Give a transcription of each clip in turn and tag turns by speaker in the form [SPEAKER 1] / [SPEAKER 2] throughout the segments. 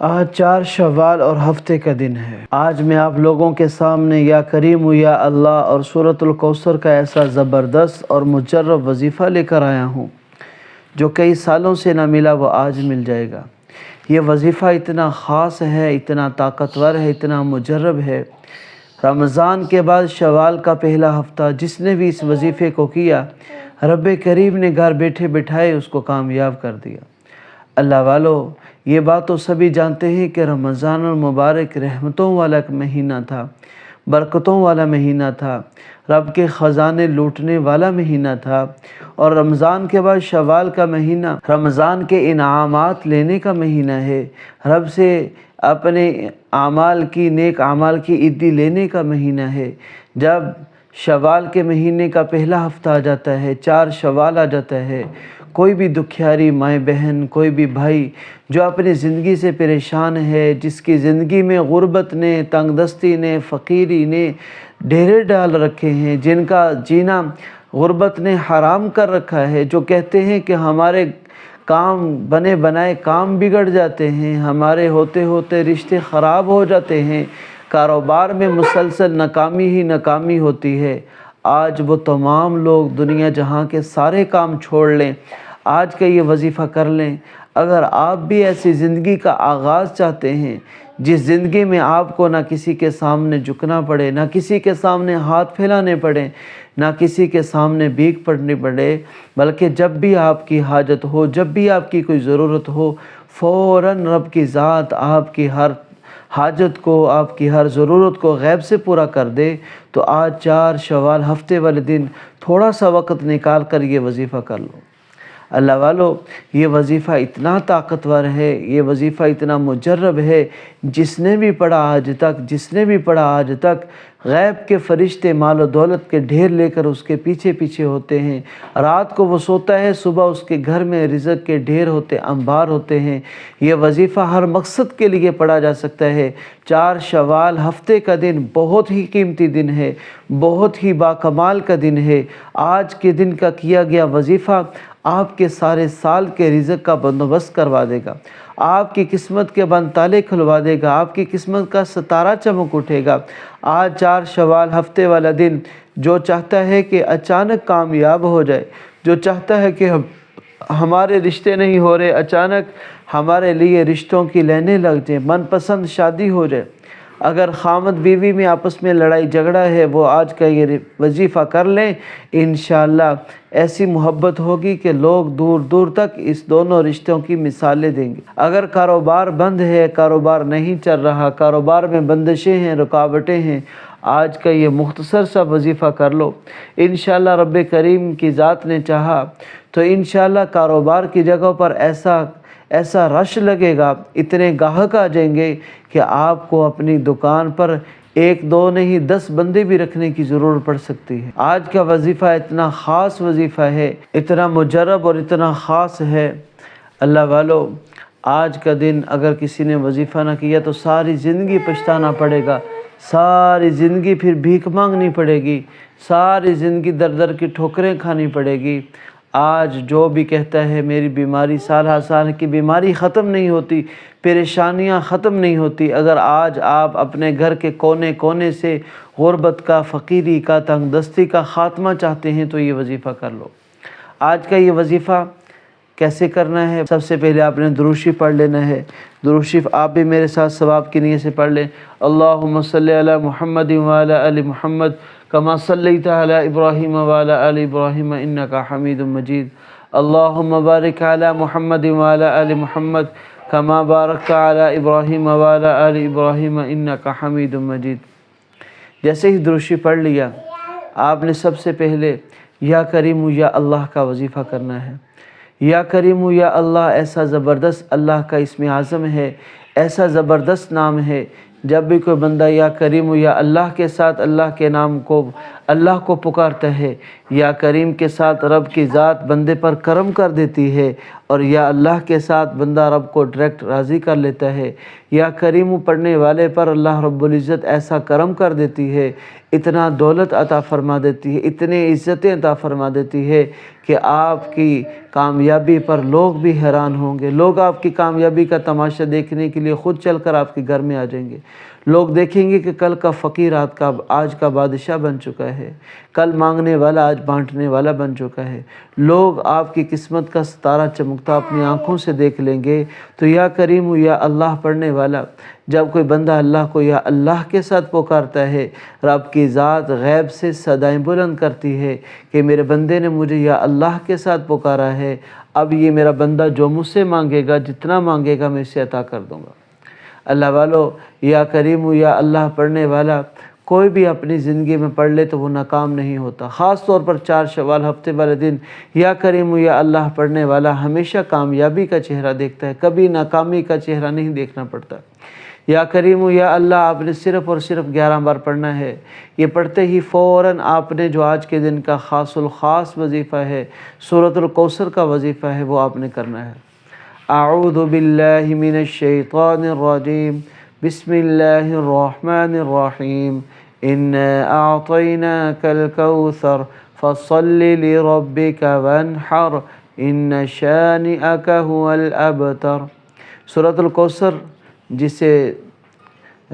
[SPEAKER 1] آج 4 شوال اور ہفتے کا دن ہے۔ آج میں آپ لوگوں کے سامنے یا کریم یا اللہ اور سورۃ الکوثر کا ایسا زبردست اور مجرب وظیفہ لے کر آیا ہوں جو کئی سالوں سے نہ ملا، وہ آج مل جائے گا۔ یہ وظیفہ اتنا خاص ہے، اتنا طاقتور ہے، اتنا مجرب ہے۔ رمضان کے بعد شوال کا پہلا ہفتہ جس نے بھی اس وظیفے کو کیا، رب کریم نے گھر بیٹھے بٹھائے اس کو کامیاب کر دیا۔ اللہ والو، یہ بات تو سبھی جانتے ہیں کہ رمضان المبارک رحمتوں والا ایک مہینہ تھا، برکتوں والا مہینہ تھا، رب کے خزانے لوٹنے والا مہینہ تھا، اور رمضان کے بعد شوال کا مہینہ رمضان کے انعامات لینے کا مہینہ ہے، رب سے اپنے اعمال کی، نیک اعمال کی عیدی لینے کا مہینہ ہے۔ جب شوال کے مہینے کا پہلا ہفتہ آ جاتا ہے، 4 شوال آ جاتا ہے، کوئی بھی دکھیاری مائیں بہن، کوئی بھی بھائی جو اپنی زندگی سے پریشان ہے، جس کی زندگی میں غربت نے، تنگ دستی نے، فقیری نے ڈیرے ڈال رکھے ہیں، جن کا جینا غربت نے حرام کر رکھا ہے، جو کہتے ہیں کہ ہمارے کام بنے بنائے کام بگڑ جاتے ہیں، ہمارے ہوتے ہوتے رشتے خراب ہو جاتے ہیں، کاروبار میں مسلسل ناکامی ہی ناکامی ہوتی ہے، آج وہ تمام لوگ دنیا جہاں کے سارے کام چھوڑ لیں، آج کا یہ وظیفہ کر لیں۔ اگر آپ بھی ایسی زندگی کا آغاز چاہتے ہیں جس زندگی میں آپ کو نہ کسی کے سامنے جھکنا پڑے، نہ کسی کے سامنے ہاتھ پھیلانے پڑے، نہ کسی کے سامنے بھیک پڑنی پڑے، بلکہ جب بھی آپ کی حاجت ہو، جب بھی آپ کی کوئی ضرورت ہو، فوراً رب کی ذات آپ کی ہر حاجت کو، آپ کی ہر ضرورت کو غیب سے پورا کر دے، تو آج 4 شوال ہفتے والے دن تھوڑا سا وقت نکال کر یہ وظیفہ کر لو۔ اللہ والو، یہ وظیفہ اتنا طاقتور ہے، یہ وظیفہ اتنا مجرب ہے، جس نے بھی پڑھا آج تک غیب کے فرشتے مال و دولت کے ڈھیر لے کر اس کے پیچھے پیچھے ہوتے ہیں، رات کو وہ سوتا ہے، صبح اس کے گھر میں رزق کے ڈھیر ہوتے، انبار ہوتے ہیں۔ یہ وظیفہ ہر مقصد کے لیے پڑھا جا سکتا ہے۔ 4 شوال ہفتے کا دن بہت ہی قیمتی دن ہے، بہت ہی باکمال کا دن ہے۔ آج کے دن کا کیا گیا وظیفہ آپ کے سارے سال کے رزق کا بندوبست کروا دے گا، آپ کی قسمت کے بند تالے کھلوا دے گا، آپ کی قسمت کا ستارہ چمک اٹھے گا۔ آج 4 شوال ہفتے والا دن جو چاہتا ہے کہ اچانک کامیاب ہو جائے، جو چاہتا ہے کہ ہمارے رشتے نہیں ہو رہے، اچانک ہمارے لیے رشتوں کی لینیں لگ جائیں، من پسند شادی ہو جائے، اگر خامد بیوی میں آپس میں لڑائی جھگڑا ہے، وہ آج کا یہ وظیفہ کر لیں، انشاءاللہ ایسی محبت ہوگی کہ لوگ دور دور تک اس دونوں رشتوں کی مثالیں دیں گے۔ اگر کاروبار بند ہے، کاروبار نہیں چل رہا، کاروبار میں بندشیں ہیں، رکاوٹیں ہیں، آج کا یہ مختصر سا وظیفہ کر لو، انشاءاللہ رب کریم کی ذات نے چاہا تو انشاءاللہ کاروبار کی جگہ پر ایسا رش لگے گا، اتنے گاہک آ جائیں گے کہ آپ کو اپنی دکان پر 1 2 نہیں 10 بندے بھی رکھنے کی ضرورت پڑ سکتی ہے۔ آج کا وظیفہ اتنا خاص وظیفہ ہے، اتنا مجرب اور اتنا خاص ہے۔ اللہ والو، آج کا دن اگر کسی نے وظیفہ نہ کیا تو ساری زندگی پچھتانا پڑے گا، ساری زندگی پھر بھیک مانگنی پڑے گی، ساری زندگی در در کی ٹھوکریں کھانی پڑے گی۔ آج جو بھی کہتا ہے میری بیماری سال ہر سال کی بیماری ختم نہیں ہوتی، پریشانیاں ختم نہیں ہوتی، اگر آج آپ اپنے گھر کے کونے کونے سے غربت کا، فقیری کا، تنگ دستی کا خاتمہ چاہتے ہیں تو یہ وظیفہ کر لو۔ آج کا یہ وظیفہ کیسے کرنا ہے؟ سب سے پہلے آپ نے درود شریف پڑھ لینا ہے۔ درود شریف آپ بھی میرے ساتھ ثواب کی نیت سے پڑھ لیں۔ اللہم صلی علی محمد وعلی آل محمد کما صلیت علی ابراہیم وعلی آل ابراہیم انک حمید مجید۔ اللہم بارک علی محمد وعلی آل محمد کما بارکت علی ابراہیم وعلی آل ابراہیم انک حمید مجید۔ جیسے ہی درود شریف پڑھ لیا، آپ نے سب سے پہلے یا کریم یا اللہ کا وظیفہ کرنا ہے۔ یا کریم یا اللہ ایسا زبردست اللہ کا اسم اعظم ہے، ایسا زبردست نام ہے، جب بھی کوئی بندہ یا کریم یا اللہ کے ساتھ اللہ کے نام کو، اللہ کو پکارتا ہے، یا کریم کے ساتھ رب کی ذات بندے پر کرم کر دیتی ہے اور یا اللہ کے ساتھ بندہ رب کو ڈائریکٹ راضی کر لیتا ہے۔ یا کریم پڑھنے والے پر اللہ رب العزت ایسا کرم کر دیتی ہے، اتنا دولت عطا فرما دیتی ہے، اتنے عزتیں عطا فرما دیتی ہے کہ آپ کی کامیابی پر لوگ بھی حیران ہوں گے۔ لوگ آپ کی کامیابی کا تماشا دیکھنے کے لیے خود چل کر آپ کے گھر میں آ جائیں گے۔ لوگ دیکھیں گے کہ کل کا فقیر آج کا بادشاہ بن چکا ہے، کل مانگنے والا آج بانٹنے والا بن چکا ہے۔ لوگ آپ کی قسمت کا ستارہ چمکتا اپنی آنکھوں سے دیکھ لیں گے۔ تو یا کریم یا اللہ پڑھنے والا، جب کوئی بندہ اللہ کو یا اللہ کے ساتھ پکارتا ہے، رب کی ذات غیب سے صدائیں بلند کرتی ہے کہ میرے بندے نے مجھے یا اللہ کے ساتھ پکارا ہے، اب یہ میرا بندہ جو مجھ سے مانگے گا، جتنا مانگے گا میں اسے عطا کر دوں گا۔ اللہ والو، یا کریم یا اللہ پڑھنے والا کوئی بھی اپنی زندگی میں پڑھ لے تو وہ ناکام نہیں ہوتا۔ خاص طور پر 4 شوال ہفتے والے دن یا کریم یا اللہ پڑھنے والا ہمیشہ کامیابی کا چہرہ دیکھتا ہے، کبھی ناکامی کا چہرہ نہیں دیکھنا پڑتا۔ یا کریم یا اللہ آپ نے صرف اور صرف 11 بار پڑھنا ہے۔ یہ پڑھتے ہی فوراً آپ نے جو آج کے دن کا خاص الخاص وظیفہ ہے، سورۃ الکوثر کا وظیفہ ہے، وہ آپ نے کرنا ہے۔ اعوذ باللہ من الشیطان الرجیم، بسم اللہ الرحمن الرحیم، انا اعطیناک الکوثر فصل لربک وانحر ان شانئک هو الابتر۔ سورۃ الکوثر جسے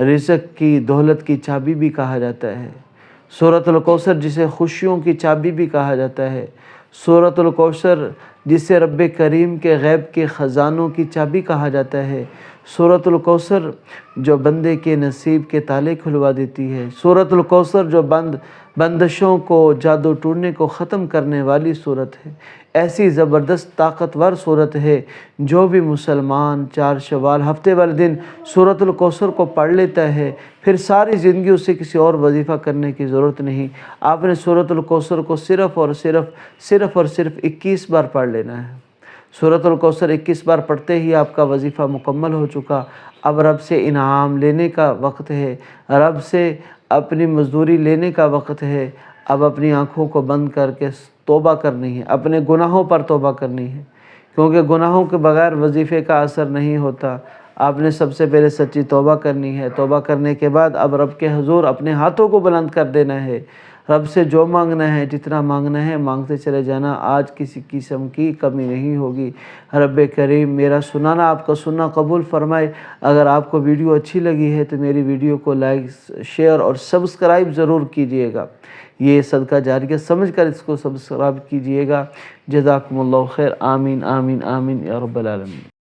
[SPEAKER 1] رزق کی دولت کی چابی بھی کہا جاتا ہے، سورۃ الکوثر جسے خوشیوں کی چابی بھی کہا جاتا ہے، سورۃ الکوثر جسے رب کریم کے غیب کے خزانوں کی چابی کہا جاتا ہے، سورۃ الکوثر جو بندے کے نصیب کے تالے کھلوا دیتی ہے، سورۃ الکوثر جو بندشوں کو جادو ٹونے کو ختم کرنے والی صورت ہے۔ ایسی زبردست طاقتور صورت ہے، جو بھی مسلمان 4 شوال ہفتے والے دن سورۃ الکوثر کو پڑھ لیتا ہے، پھر ساری زندگی اسے کسی اور وظیفہ کرنے کی ضرورت نہیں۔ آپ نے سورۃ الکوثر کو صرف اور صرف 21 بار پڑھ لینا ہے۔ سورۃ الکوثر 21 بار پڑھتے ہی آپ کا وظیفہ مکمل ہو چکا۔ اب رب سے انعام لینے کا وقت ہے، رب سے اپنی مزدوری لینے کا وقت ہے۔ اب اپنی آنکھوں کو بند کر کے توبہ کرنی ہے، اپنے گناہوں پر توبہ کرنی ہے، کیونکہ گناہوں کے بغیر وظیفے کا اثر نہیں ہوتا۔ آپ نے سب سے پہلے سچی توبہ کرنی ہے۔ توبہ کرنے کے بعد اب رب کے حضور اپنے ہاتھوں کو بلند کر دینا ہے، رب سے جو مانگنا ہے، جتنا مانگنا ہے مانگتے چلے جانا۔ آج کسی قسم کی کمی نہیں ہوگی۔ رب کریم میرا سنانا آپ کا سننا قبول فرمائے۔ اگر آپ کو ویڈیو اچھی لگی ہے تو میری ویڈیو کو لائک، شیئر اور سبسکرائب ضرور کیجئے گا۔ یہ صدقہ جاریہ سمجھ کر اس کو سبسکرائب کیجئے گا۔ جزاکم اللہ خیر۔ آمین آمین آمین یا رب العالمین۔